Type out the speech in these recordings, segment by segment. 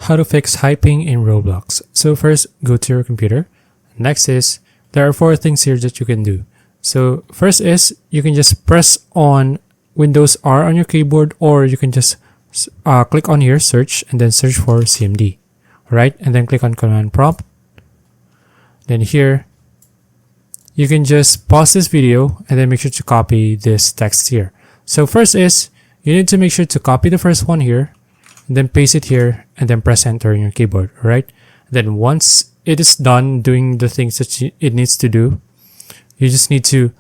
How to fix high ping in Roblox. So first, go to your computer. Next is, there are 4 things here that you can do. So first is, you can just press on Windows R on your keyboard, or you can just click on here, search, and then search for CMD. Alright, and then click on command prompt. Then here, you can just pause this video and then make sure to copy this text here. So first is, you need to make sure to copy the first one here, and then paste it here, and then press enter on your keyboard. Alright, then once it is done doing the things that it needs to do, you just need to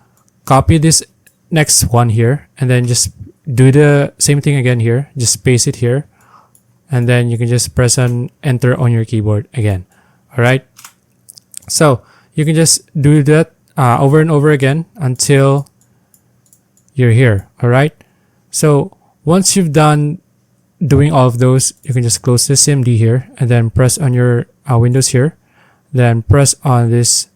copy this next one here, and then just do the same thing again here. Just paste it here, and then you can just press on enter on your keyboard again. Alright, so you can just do that over and over again until you're here. Alright, so once you've done doing all of those, you can just close this CMD here, and then press on your Windows here, then press on this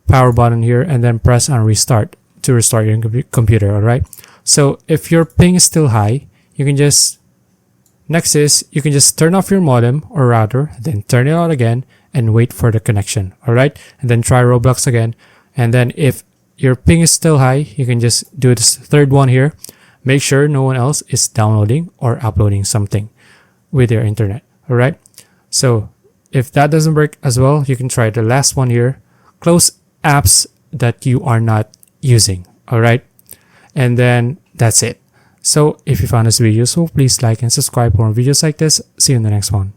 power button here, and then press on restart to restart your computer. Alright, so if your ping is still high, you can just you can just turn off your modem or router, then turn it on again and wait for the connection. Alright, and then try Roblox again, and then if your ping is still high, you can just do this third one here. Make sure no one else is downloading or uploading something with your internet. Alright, so if that doesn't work as well, you can try the last one here. Close apps that you are not using. Alright, and then that's it. So if you found this video useful, please like and subscribe for more videos like this. See you in the next one.